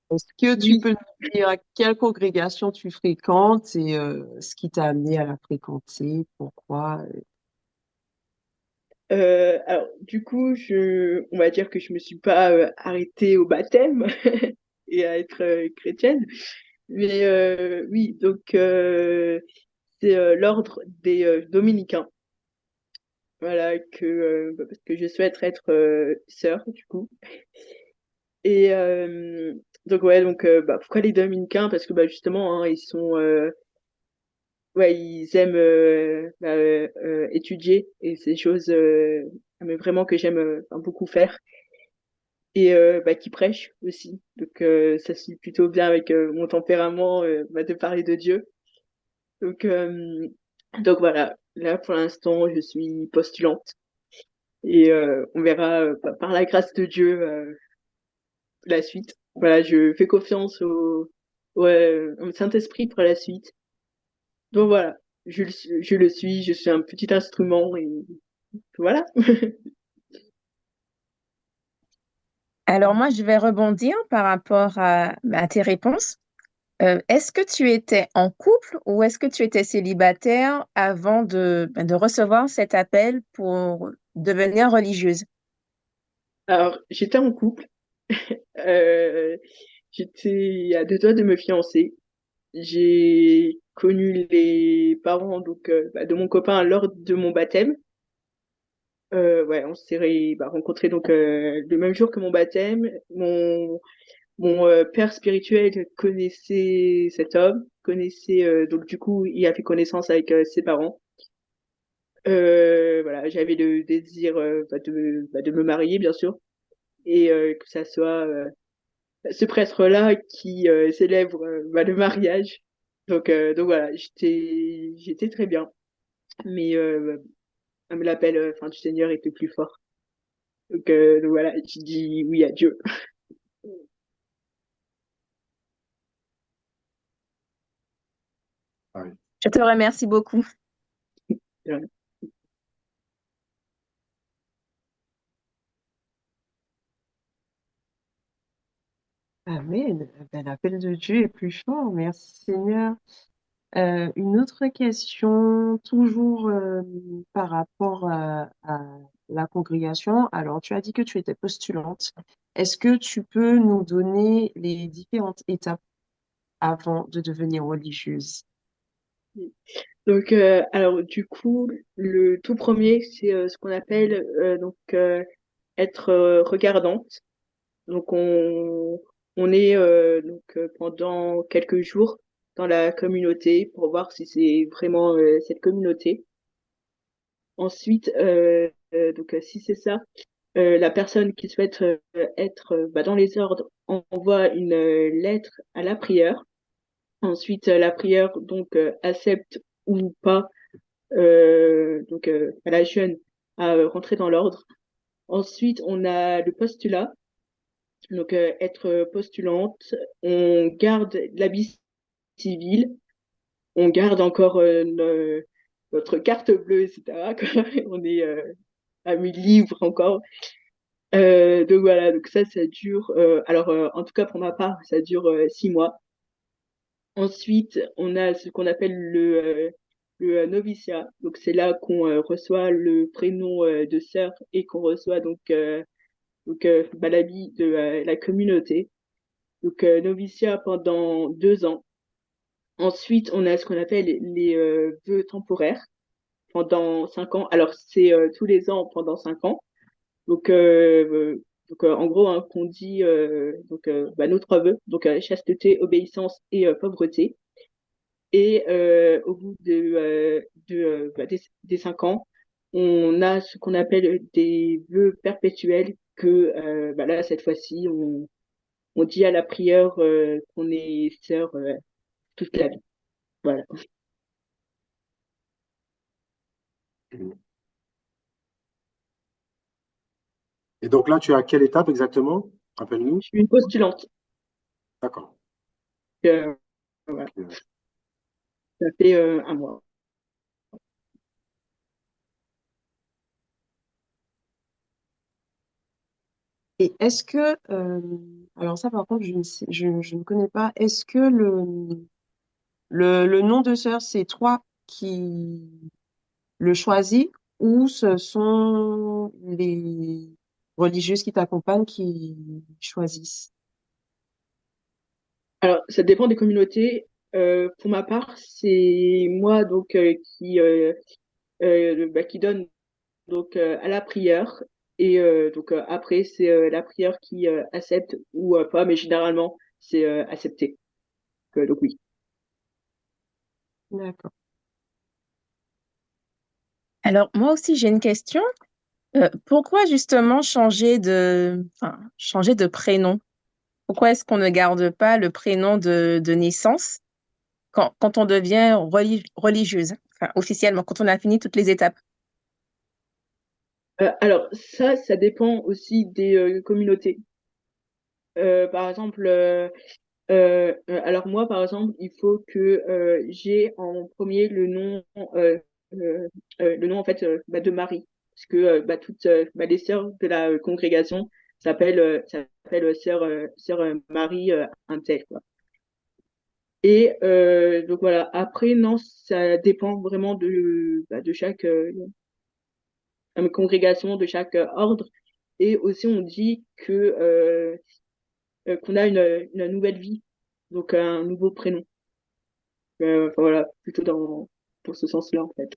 Est-ce que tu oui. peux nous dire à quelle congrégation tu fréquentes et ce qui t'a amené à la fréquenter, pourquoi? Alors du coup on va dire que je me suis pas arrêtée au baptême et à être chrétienne mais oui donc c'est l'ordre des dominicains. Voilà, parce que je souhaite être sœur, du coup. Et donc, ouais, donc, pourquoi les dominicains? Parce que, justement, hein, ils sont, ouais, ils aiment étudier et c'est des choses, mais vraiment que j'aime beaucoup faire. Et qui prêchent aussi. Donc, ça suit plutôt bien avec mon tempérament de parler de Dieu. Donc, voilà, là, pour l'instant, je suis postulante. Et on verra par la grâce de Dieu la suite. Voilà, je fais confiance au Saint-Esprit pour la suite. Donc voilà, je le suis, je suis un petit instrument et voilà. Alors moi, je vais rebondir par rapport à tes réponses. Est-ce que tu étais en couple ou est-ce que tu étais célibataire avant de recevoir cet appel pour devenir religieuse? Alors, j'étais en couple, euh, j'étais à deux doigts de me fiancer. J'ai connu les parents donc de mon copain lors de mon baptême. Ouais, on s'est rencontrés donc le même jour que mon baptême. Mon père spirituel connaissait cet homme, connaissait donc du coup il a fait connaissance avec ses parents. Voilà, j'avais le désir de me marier bien sûr et que ça soit ce prêtre-là qui célèbre le mariage. Donc voilà, j'étais très bien, mais l'appel du Seigneur était plus fort. Donc voilà, j'ai dit oui à Dieu. Ah oui. Je te remercie beaucoup. Amen. Ben, l'appel de Dieu est plus fort. Merci Seigneur. Une autre question, toujours par rapport à la congrégation. Alors, tu as dit que tu étais postulante. Est-ce que tu peux nous donner les différentes étapes avant de devenir religieuse? Donc, alors du coup, le tout premier, c'est ce qu'on appelle être regardante. Donc, on est pendant quelques jours dans la communauté pour voir si c'est vraiment cette communauté. Ensuite, si c'est ça, la personne qui souhaite être dans les ordres envoie une lettre à la prieure. Ensuite, la prieure accepte ou pas à la jeune à rentrer dans l'ordre. Ensuite, on a le postulat, être postulante. On garde l'habit civil, on garde encore notre carte bleue, etc. quoi. On est à 1000 livres encore. Donc voilà, donc ça dure. En tout cas pour ma part, ça dure 6 mois. Ensuite, on a ce qu'on appelle le noviciat. Donc, c'est là qu'on reçoit le prénom de sœur et qu'on reçoit l'habit de la communauté. Donc, noviciat pendant 2 ans. Ensuite, on a ce qu'on appelle les vœux temporaires pendant 5 ans. Alors, c'est tous les ans pendant 5 ans. Donc, en gros, hein, qu'on dit nos 3 vœux. Donc, chasteté, obéissance et pauvreté. Et au bout des 5 ans, on a ce qu'on appelle des vœux perpétuels que là, cette fois-ci, on dit à la prière qu'on est sœur toute la vie. Voilà. Et donc là, tu es à quelle étape exactement? Rappelle-nous. Je suis une postulante. D'accord. Euh, voilà. Ça fait 1 mois. Et est-ce que, alors ça par contre, je ne connais pas, est-ce que le nom de sœur, c'est toi qui le choisis ou ce sont les religieuses qui t'accompagnent qui choisissent? Alors, ça dépend des communautés. Pour ma part, c'est moi qui donne à la prière. Et après, c'est la prière qui accepte ou pas, mais généralement, c'est accepté. Donc oui. D'accord. Alors, moi aussi, j'ai une question. Pourquoi justement changer de prénom? Pourquoi est-ce qu'on ne garde pas le prénom de naissance quand on devient religieuse, enfin, officiellement, quand on a fini toutes les étapes? Alors ça dépend aussi des communautés. Par exemple, alors moi, par exemple, il faut que j'ai en premier euh, le nom en fait de Marie, parce que toutes les sœurs de la congrégation s'appellent sœur Marie un tel, quoi. Et donc voilà. Après, non, ça dépend vraiment de chaque congrégation, de chaque ordre. Et aussi, on dit que qu'on a une nouvelle vie, donc un nouveau prénom. Voilà, plutôt dans ce sens-là, en fait.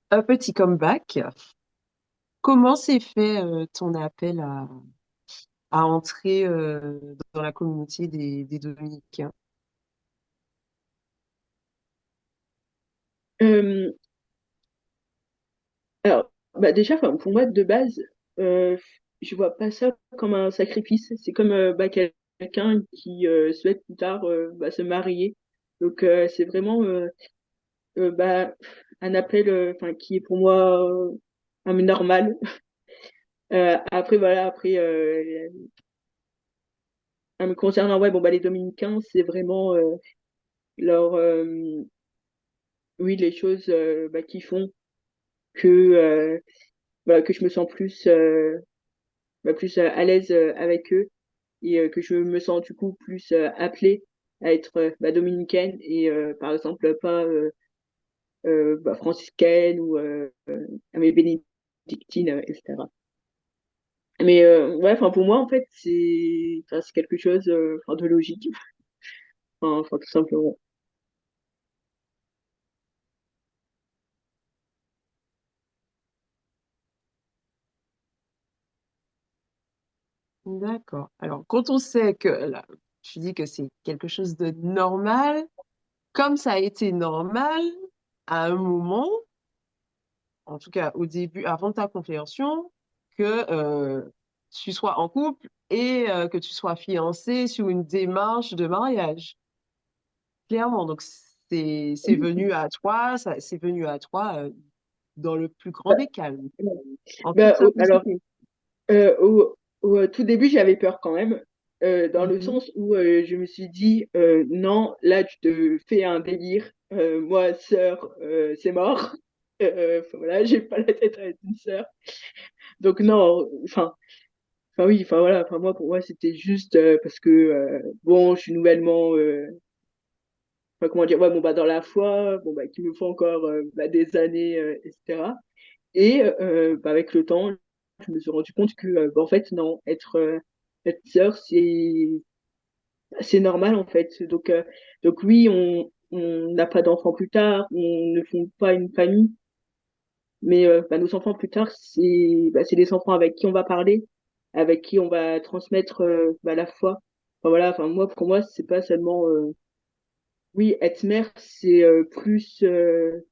Un petit comeback. Comment s'est fait ton appel à entrer dans la communauté des Dominicains? Euh, alors, déjà, enfin, pour moi, de base, euh, je vois pas ça comme un sacrifice. C'est comme quelqu'un qui souhaite plus tard se marier. Donc, c'est vraiment un appel qui est pour moi normal. Après, voilà, après, me concernant, ouais, les Dominicains, c'est vraiment leur, oui, les choses qui font que, que je me sens plus plus à l'aise avec eux et que je me sens du coup plus appelée à être dominicaine et par exemple pas franciscaine ou mais bénédictine, etc. Mais ouais, enfin pour moi en fait c'est quelque chose de logique, tout simplement. D'accord. Alors, quand on sait que, là, tu dis que c'est quelque chose de normal, comme ça a été normal à un moment, en tout cas au début, avant ta compréhension, que tu sois en couple et que tu sois fiancé sur une démarche de mariage. Clairement, donc c'est venu à toi, ça c'est venu à toi dans le plus grand des calmes, en toute Alors simplicité. au tout début, j'avais peur quand même, dans le Mhm. sens où je me suis dit, non, là, tu te fais un délire. Moi, sœur, c'est mort. Voilà, j'ai pas la tête à être une sœur. Donc non, oui, voilà, moi, pour moi, c'était juste parce que, bon, je suis nouvellement, comment dire, ouais, bon, dans la foi, bon, qu'il me faut encore des années, etc. Et avec le temps, je me suis rendu compte que, en fait, non, être sœur, c'est normal, en fait. Donc oui, on n'a pas d'enfants plus tard, on ne fonde pas une famille, mais nos enfants plus tard, c'est des enfants avec qui on va parler, avec qui on va transmettre la foi. Voilà, moi, pour moi, c'est pas seulement, oui, être mère, c'est plus le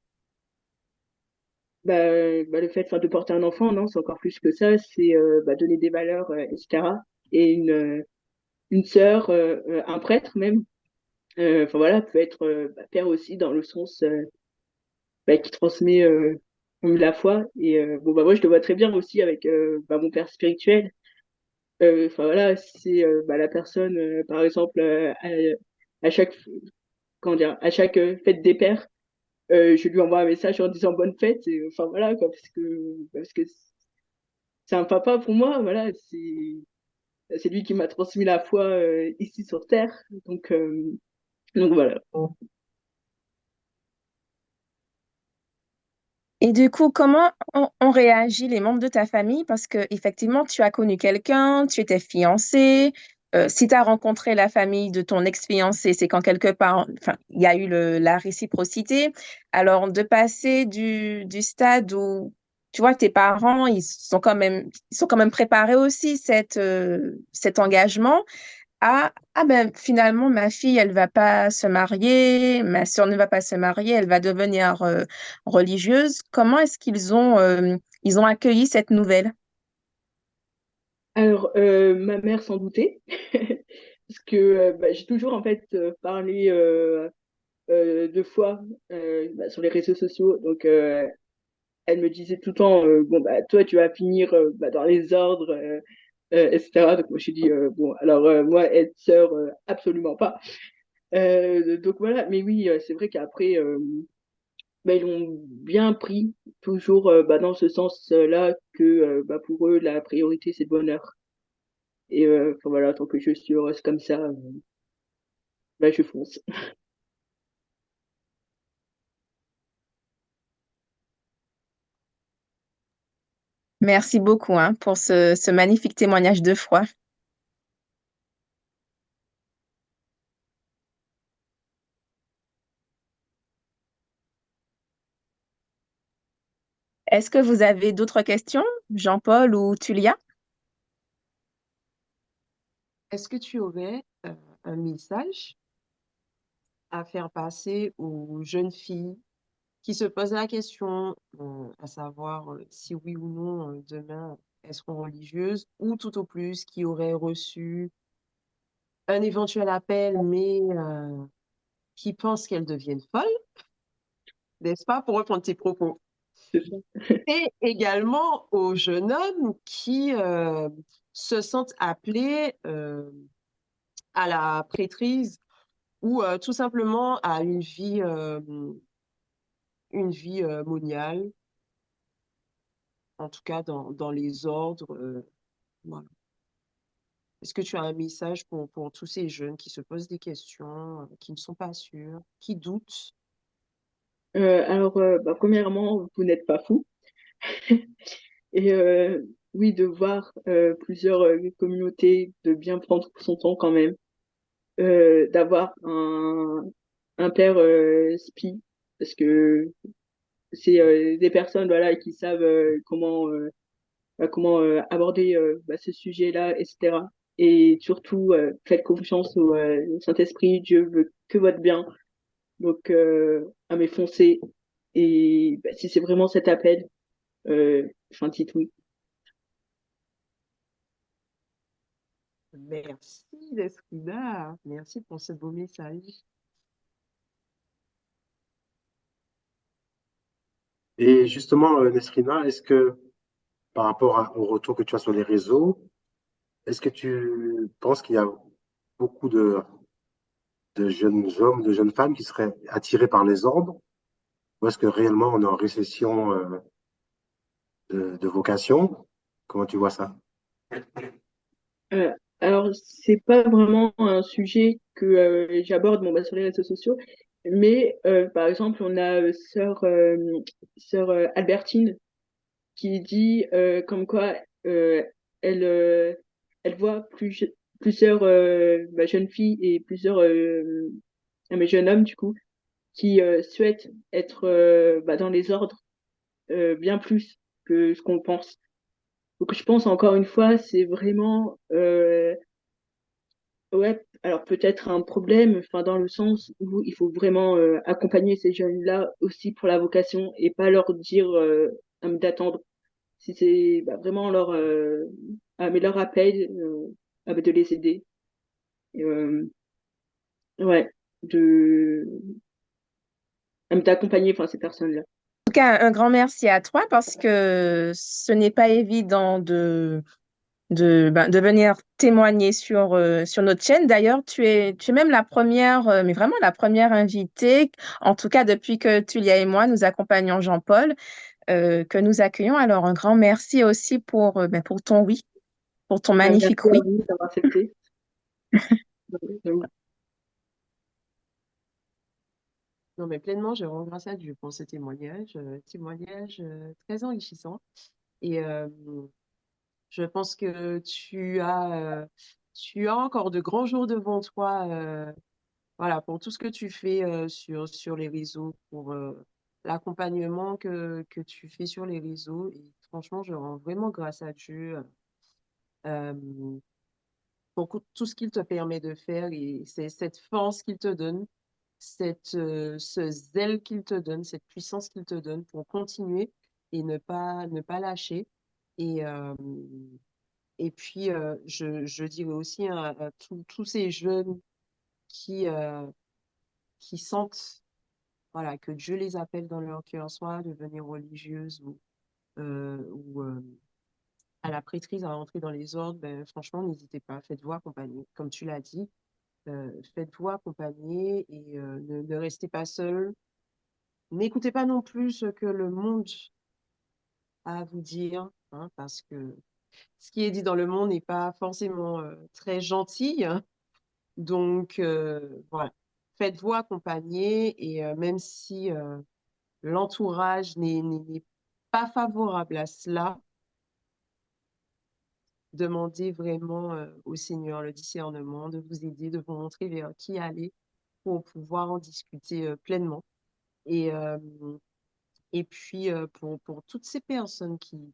fait de porter un enfant, non, c'est encore plus que ça, c'est donner des valeurs, etc. Et une sœur, un prêtre même, voilà, peut être père aussi dans le sens qui transmet la foi. Et moi, je le vois très bien aussi avec mon père spirituel. Voilà, c'est la personne, par exemple, à chaque, comment dire, à chaque fête des pères, je lui envoie un message en disant bonne fête. Et, voilà, quoi, parce que c'est un papa pour moi, voilà, c'est lui qui m'a transmis la foi ici sur Terre. Donc voilà. Et du coup, comment ont réagi les membres de ta famille? Parce que effectivement, tu as connu quelqu'un, tu étais fiancé. Si tu as rencontré la famille de ton ex-fiancé, c'est quand quelque part, enfin, il y a eu la réciprocité. Alors, de passer du stade où, tu vois, tes parents, ils sont quand même préparés aussi cet engagement. Ah ben finalement ma fille elle va pas se marier, ma sœur ne va pas se marier, elle va devenir religieuse. Comment est-ce ils ont accueilli cette nouvelle? Alors, ma mère s'en doutait, parce que j'ai toujours en fait parlé 2 fois sur les réseaux sociaux. Donc, elle me disait tout le temps, bon, toi, tu vas finir dans les ordres, etc. Donc, moi, j'ai dit, bon, alors, moi, être sœur, absolument pas. Donc, voilà. Mais oui, c'est vrai qu'après, ils l'ont bien pris, toujours dans ce sens-là, que pour eux, la priorité, c'est le bonheur. Et voilà, tant que je suis heureuse comme ça, je fonce. Merci beaucoup hein, pour ce magnifique témoignage de foi. Est-ce que vous avez d'autres questions, Jean-Paul ou Tulia? Est-ce que tu aurais un message à faire passer aux jeunes filles qui se posent la question, à savoir si oui ou non demain elles seront religieuses, ou tout au plus qui auraient reçu un éventuel appel, mais qui pensent qu'elles deviennent folles, n'est-ce pas, pour reprendre tes propos? C'est ça. Et également aux jeunes hommes qui se sentent appelés à la prêtrise ou tout simplement à une vie moniale, en tout cas dans les ordres. Voilà. Est-ce que tu as un message pour tous ces jeunes qui se posent des questions, qui ne sont pas sûrs, qui doutent? Alors, premièrement, vous n'êtes pas fou. Et oui, de voir plusieurs communautés, de bien prendre son temps quand même, d'avoir un père spi, parce que c'est des personnes voilà, qui savent comment aborder ce sujet-là, etc. Et surtout, faites confiance au Saint-Esprit, Dieu veut que votre bien. Donc, à foncez. Et si c'est vraiment cet appel, dites oui. Merci, Lesrina. Merci pour ce beau message. Et justement, Nesrina, est-ce que par rapport au retour que tu as sur les réseaux, est-ce que tu penses qu'il y a beaucoup de jeunes hommes, de jeunes femmes qui seraient attirés par les ordres? Ou est-ce que réellement on est en récession de vocation? Comment tu vois ça? Euh, alors, c'est pas vraiment un sujet que j'aborde sur les réseaux sociaux, mais par exemple, on a sœur Albertine qui dit comme quoi elle, elle voit plusieurs jeunes filles et plusieurs mais jeunes hommes du coup qui souhaitent être dans les ordres bien plus que ce qu'on pense. Donc je pense encore une fois, c'est vraiment ouais, alors peut-être un problème, dans le sens où il faut vraiment accompagner ces jeunes-là aussi pour la vocation et pas leur dire d'attendre. Si c'est vraiment mais leur appel, de les aider. Et, ouais, de d'accompagner ces personnes-là. En tout cas, un grand merci à toi parce que ce n'est pas évident de venir témoigner sur notre chaîne. D'ailleurs, tu es même la première, mais vraiment la première invitée, en tout cas depuis que Tulia et moi, nous accompagnons Jean-Paul, que nous accueillons. Alors, un grand merci aussi pour ton oui, pour ton Merci magnifique à oui. vous d'avoir accepté. Non, mais pleinement, je rends grâce à Dieu pour ce témoignage très enrichissant. Et je pense que tu as encore de grands jours devant toi, voilà, pour tout ce que tu fais sur les réseaux, pour l'accompagnement que tu fais sur les réseaux. Et franchement, je rends vraiment grâce à Dieu euh, pour tout ce qu'il te permet de faire et c'est cette force qu'il te donne, ce zèle qu'il te donne, cette puissance qu'il te donne pour continuer et ne pas lâcher. Et, euh, et puis, je dirais aussi à tous ces jeunes qui, euh, qui sentent voilà, que Dieu les appelle dans leur cœur, soit à devenir religieuse ou à la prêtrise, à entrer dans les ordres, ben, franchement, n'hésitez pas, faites-vous accompagner. Comme tu l'as dit, faites-vous accompagner et ne restez pas seul. N'écoutez pas non plus ce que le monde a à vous dire, hein, parce que ce qui est dit dans le monde n'est pas forcément très gentil, hein. Donc, voilà, faites-vous accompagner et même si l'entourage n'est pas favorable à cela, demandez vraiment au Seigneur le discernement de vous aider, de vous montrer vers qui aller pour pouvoir en discuter pleinement. Et, euh, et puis, pour toutes ces personnes qui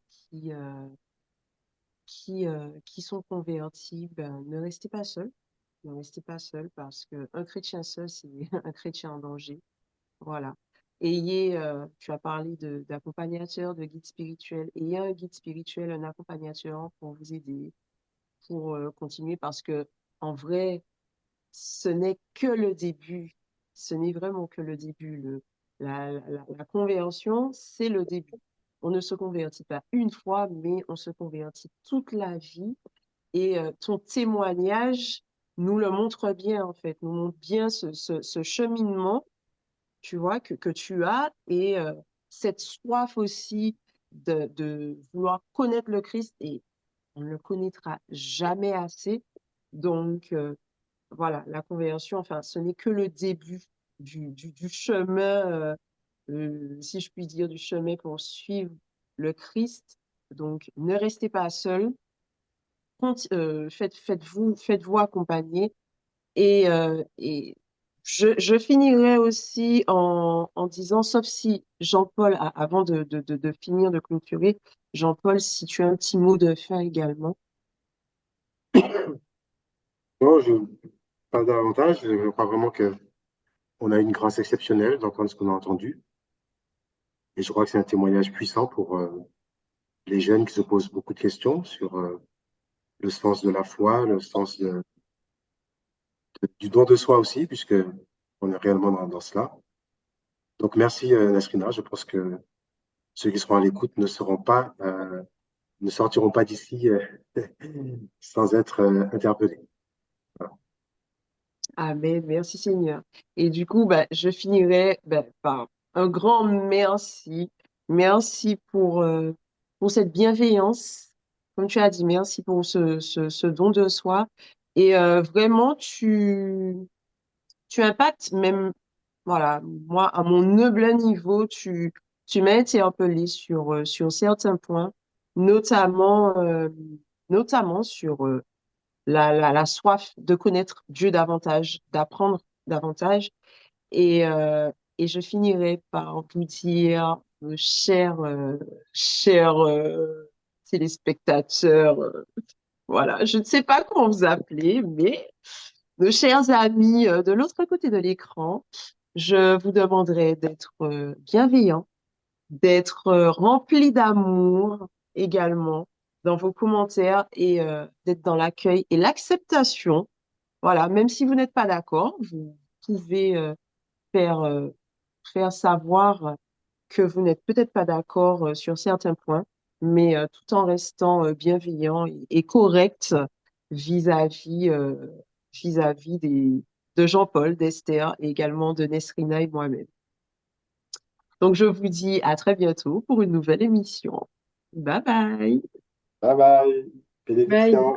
sont converties, ben, ne restez pas seuls. Ne restez pas seuls parce qu'un chrétien seul, c'est un chrétien en danger. Voilà. Tu as parlé d'accompagnateur, de guide spirituel. Ayez un guide spirituel, un accompagnateur pour vous aider, pour continuer parce que en vrai, ce n'est que le début. Ce n'est vraiment que le début. La conversion, c'est le début. On ne se convertit pas une fois, mais on se convertit toute la vie. Et ton témoignage nous le montre bien, en fait, nous montre bien ce cheminement, tu vois, que tu as et cette soif aussi de vouloir connaître le Christ et on ne le connaîtra jamais assez. Donc, voilà, la conversion, enfin, ce n'est que le début du chemin, si je puis dire, du chemin pour suivre le Christ. Donc, ne restez pas seul, faites-vous accompagner. Et je finirai aussi en disant, sauf si Jean-Paul, avant de finir, de clôturer, Jean-Paul, si tu as un petit mot de fin également. Non, pas davantage. Je crois vraiment que on a une grâce exceptionnelle d'entendre ce qu'on a entendu. Et je crois que c'est un témoignage puissant pour les jeunes qui se posent beaucoup de questions sur le sens de la foi, le sens du don de soi aussi, puisque on est réellement dans cela. Donc merci Nasrina. Je pense que ceux qui seront à l'écoute ne sortiront pas d'ici sans être interpellés. Voilà. Amen, merci Seigneur. Et du coup, bah, je finirai par un grand merci. Merci pour cette bienveillance. Comme tu as dit, merci pour ce don de soi. Et vraiment, tu impactes même, voilà, moi, à mon humble niveau, tu m'as interpellé sur certains points, notamment, notamment sur la soif de connaître Dieu davantage, d'apprendre davantage. Et je finirai par vous dire, chers téléspectateurs, voilà, je ne sais pas comment vous appeler, mais nos chers amis de l'autre côté de l'écran, je vous demanderai d'être bienveillants, d'être remplis d'amour également dans vos commentaires et d'être dans l'accueil et l'acceptation. Voilà, même si vous n'êtes pas d'accord, vous pouvez faire, euh, faire savoir que vous n'êtes peut-être pas d'accord sur certains points, mais tout en restant bienveillant et correct vis-à-vis vis-à-vis de Jean-Paul, d'Esther et également de Nesrina et moi-même. Donc, je vous dis à très bientôt pour une nouvelle émission. Bye bye! Bye bye. Bye. Bénédiction.